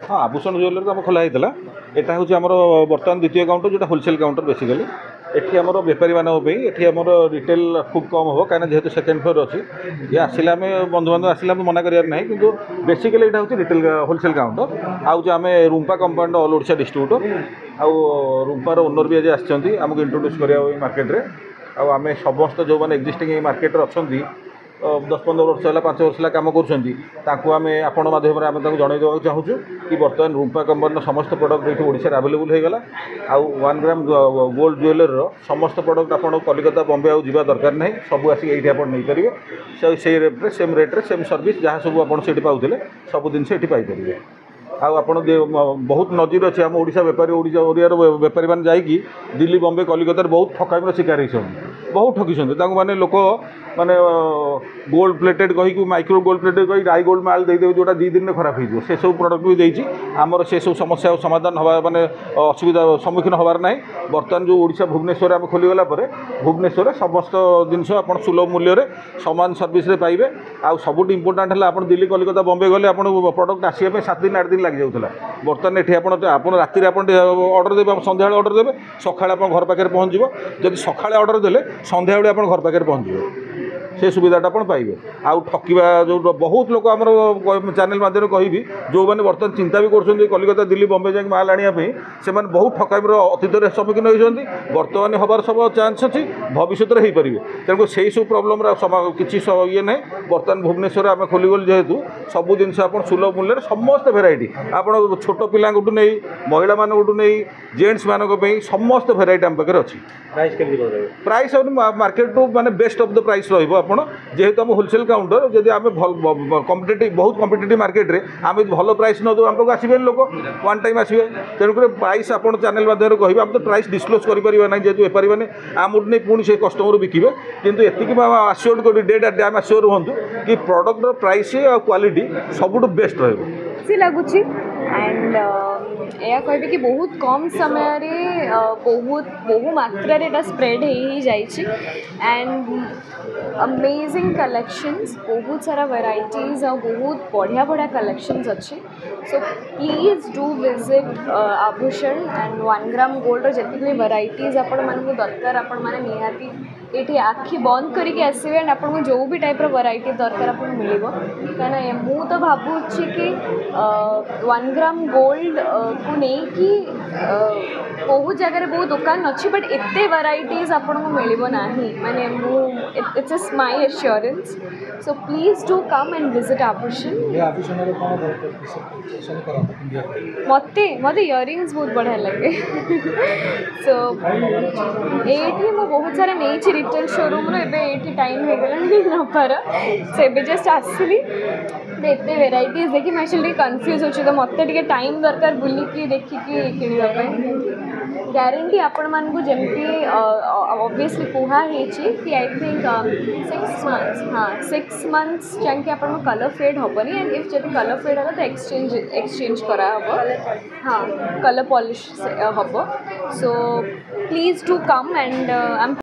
हाँ आभूषण ज्वेलरी तो आम खोला होता यहाँ हूँ आम बर्तमान द्वितीय काउंटर जो होलसेल काउंटर बेसिकली एटी आम बेपारी मानी आम रिटेल खूब कम हम कहीं जेहतु सेकेंड फ्लोर अच्छी ये आसिले आम बंधुबांधव आसिले मना करार ना कि बेसिकली यहाँ हूँ रिटेल होलसेल काउंटर आउ आम Rumpa compound all Odisha distributor आउ रूम्पार ओनर भी आज आमको इंट्रोड्यूस करा मार्केट रे आम समस्त जो मैंने एक्जिस्टिंग मार्केट अच्छा 10-15 वर्ष है 5 वर्ष है कम करें आपण माध्यम आम जन देवा चाहूँ कि बर्तमान रूम्पा कंपनी समस्त प्रडक्ट ये ओडिशा आवेलेबल हो गला आउ 1 ग्राम गोल्ड ज्वेलर समस्त प्रडक्ट आप कलिकता बम्बे आउ जावा दरकार नहीं सब आसिक ये नहीं पारे से रेट्रे सेम सर्विस जहाँ सब आप पाते सब जिन पाइपर आप बहुत नजर अच्छे आम ओडिशा बेपारी ओडिया बेपारी मैंने जाकि दिल्ली बम्बे कलिकतार बहुत ठकामीर शिकार होती बहुत ठकी मैंने लोक माने गोल्ड प्लेटेड कहीकि माइक्रो गोल्ड प्लेटेड कही डाई गोल्ड माल देदेवे जोटा 2 दिन में खराब हो से सब प्रडक्ट भी देती आमर से सब समस्या समाधान हवा माने असुविधा सम्मुखीन हबार ना बर्तमान जो ओडिशा भुवनेश्वर आम खोलीगला भुवनेश्वर समस्त जिनस आप सुलभ मूल्य सामान सर्विस पाइबे आ सबुठ इम्पोर्टाट है आप दिल्ली कलिकता बम्बे गले आप प्रडक्ट आसपा 7 दिन 8 दिन लग जाऊला बर्तमान ये आप राति अर्डर देवे सन्ध्या अर्डर देवे सकाଳେ आप घर पाखे पहुँचो जब सकाଳେ अर्डर देले सन्ध्या आप घर पाखे पहुँचो से सुविधाटा आप पाइबे आउ ठकवा जो बहुत लोक आम चैनल माध्यम कहि जो मैंने बर्तमान चिंता भी कर कलिकता दिल्ली बम्बे जाए माल आने से बहुत ठकामीर अतीत सम्मुखीन होती बर्तमान हबार सब चान्स अच्छी भविष्य में हो पारे तेणु से सब प्रोब्लेम किसी ये ना बर्तमान भुवनेश्वर आम खोलीगल जेहेतु सब जिन सुलभ मूल्य समस्त भेराइटी आप छोट पिला नहीं महिला मानू नहीं जेन्ट्स मानक समस्त भेराइटी आम पाखे अच्छी प्राइस मार्केट टू माने बेस्ट ऑफ द प्राइस रहा जेहेतु आम होलसेल काउंटर जब आम कॉम्पिटिटिव बहुत कॉम्पिटिटिव मार्केट रे आम भल प्राइस न दो आम पाक आसबे लोक वन टाइम आसबे तेणुक प्राइस आप चैनल माध्यम कहे आम तो प्राइस डिस्क्लोज करें ना जेहतु बेपारी मैंने आम नहीं पुणी से कस्टमर बिकिबे किंतु एतिक आश्योर्ड कर डेट एट आम आश्योर हूँ कि प्रडक्टर प्राइस और क्वालिटी सबुठ बेस्ट रही लगुच एंड या कह कि बहुत कम समय रे बहुत बहु मात्रा स्प्रेड हो जाए एंड अमेजिंग कलेक्शंस बहुत सारा वेराइटीज और बहुत बढ़िया बढ़िया कलेक्शंस अच्छे सो प्लीज डू विजिट आभूषण एंड 1 ग्राम गोल्ड जितनी भी वेराइटीज आपण मानक दरकार आपण माने निहाती ये आखि बंद करके आसवे एंड आपको जो भी टाइप वेराइटी दरकार आपको मिल कहीं मु तो भावुची कि 1 ग्राम गोल्ड को नहीं कि बहुत जगह बहुत दुकान अच्छी बट एते वेराइटीज आपको मिल ना माने it's just my assurance so please do come and visit आभूषण मत इयरिंग्स बहुत बढ़िया लगे सो ये बहुत सारा नहीं रिटेल शोरूम रे टाइम हो गला नपार से जस्ट आसली एते वेराइटीज देखी मैं एक्चुअली कन्फ्यूज अच्छी तो मत टाइम दरकार बुलिकी देखिकी किणवा ग्यारंटी आपण मानू जमती ऑब्वियसली कहुई कि आई थिंक 6 मंथ्स हाँ 6 मंथ्स जाके आप कलर फेड हेनी एंड इफ जब कलर फेड है तो एक्सचेंज करा हाँ कलर पॉलिश हम so please to come and I M